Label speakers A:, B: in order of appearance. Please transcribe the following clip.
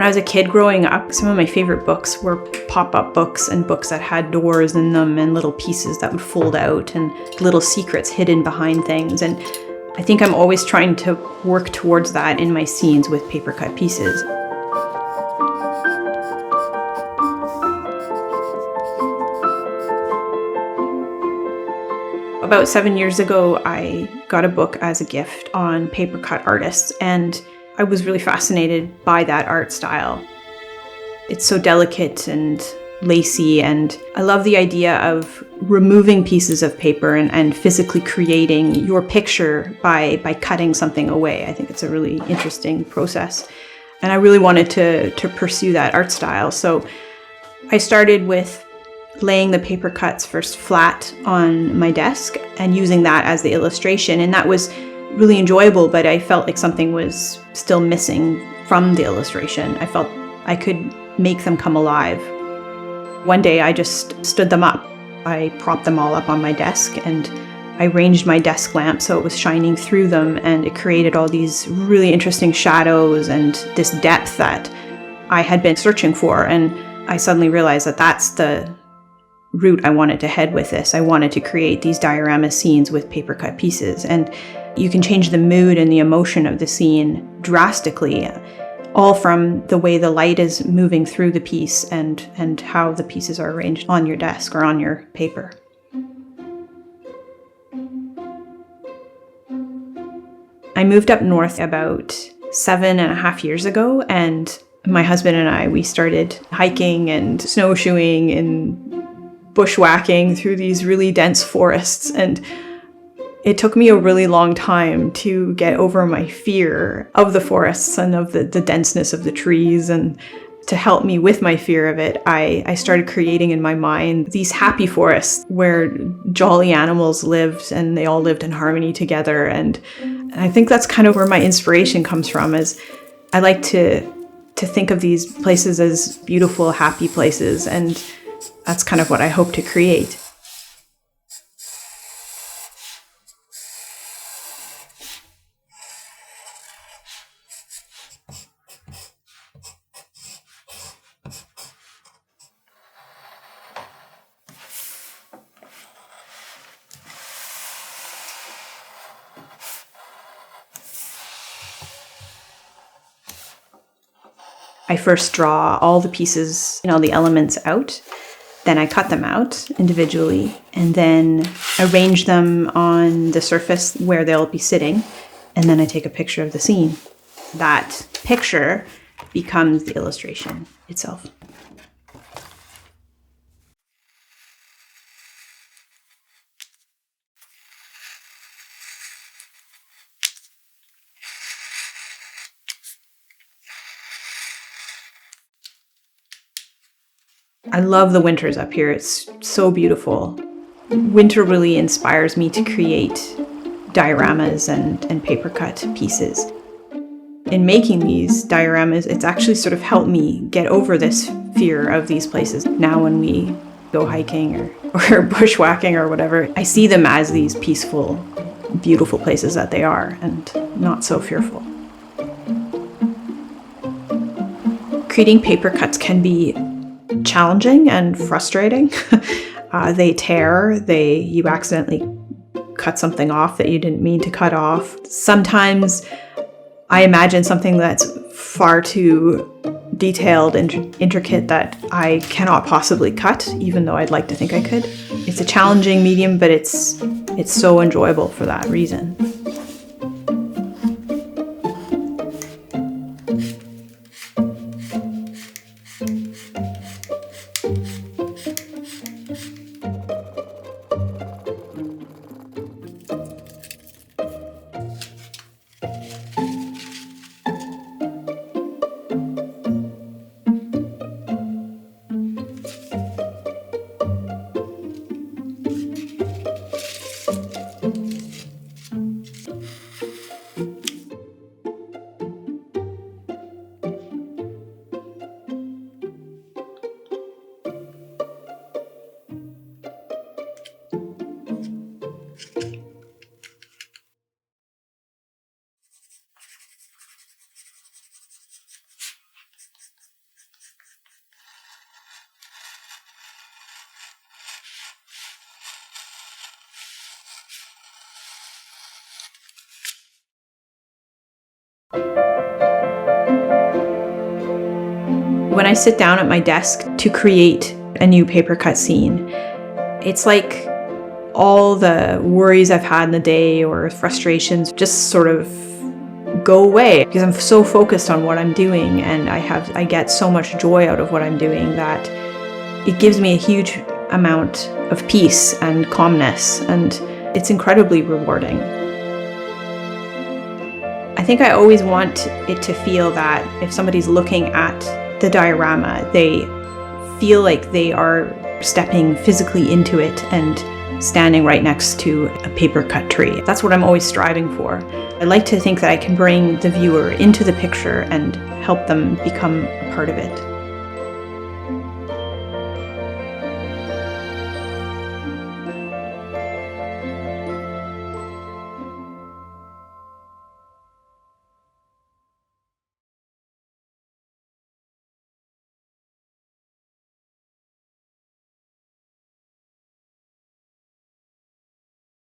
A: When I was a kid growing up, some of my favorite books were pop-up books and books that had doors in them and little pieces that would fold out and little secrets hidden behind things. And I think I'm always trying to work towards that in my scenes with paper cut pieces. About 7 years ago, I got a book as a gift on paper cut artists, and I was really fascinated by that art style. It's so delicate and lacy, and I love the idea of removing pieces of paper and physically creating your picture by cutting something away. I think it's a really interesting process, and I really wanted to pursue that art style. So I started with laying the paper cuts first flat on my desk and using that as the illustration, and that was really enjoyable, but I felt like something was still missing from the illustration. I felt I could make them come alive. One day I just stood them up. I propped them all up on my desk and I arranged my desk lamp so it was shining through them, and it created all these really interesting shadows and this depth that I had been searching for. And I suddenly realized that that's the route I wanted to head with this. I wanted to create these diorama scenes with paper cut pieces, and you can change the mood and the emotion of the scene drastically, all from the way the light is moving through the piece and how the pieces are arranged on your desk or on your paper. I moved up north about 7.5 years ago, and my husband and I, we started hiking and snowshoeing and bushwhacking through these really dense forests, and it took me a really long time to get over my fear of the forests and of the denseness of the trees. And to help me with my fear of it, I started creating in my mind these happy forests where jolly animals lived and they all lived in harmony together. And I think that's kind of where my inspiration comes from, is I like to think of these places as beautiful, happy places, and that's kind of what I hope to create. I first draw all the pieces and all the elements out. Then I cut them out individually and then arrange them on the surface where they'll be sitting. And then I take a picture of the scene. That picture becomes the illustration itself. I love the winters up here. It's so beautiful. Winter really inspires me to create dioramas and paper cut pieces. In making these dioramas, it's actually sort of helped me get over this fear of these places. Now when we go hiking or bushwhacking or whatever, I see them as these peaceful, beautiful places that they are, and not so fearful. Creating paper cuts can be challenging and frustrating. They tear, you accidentally cut something off that you didn't mean to cut off. Sometimes I imagine something that's far too detailed and intricate that I cannot possibly cut, even though I'd like to think I could. It's a challenging medium, but it's so enjoyable for that reason. When I sit down at my desk to create a new paper cut scene, it's like all the worries I've had in the day or frustrations just sort of go away because I'm so focused on what I'm doing, and I get so much joy out of what I'm doing that it gives me a huge amount of peace and calmness, and it's incredibly rewarding. I think I always want it to feel that if somebody's looking at the diorama, they feel like they are stepping physically into it and standing right next to a paper cut tree. That's what I'm always striving for. I like to think that I can bring the viewer into the picture and help them become a part of it.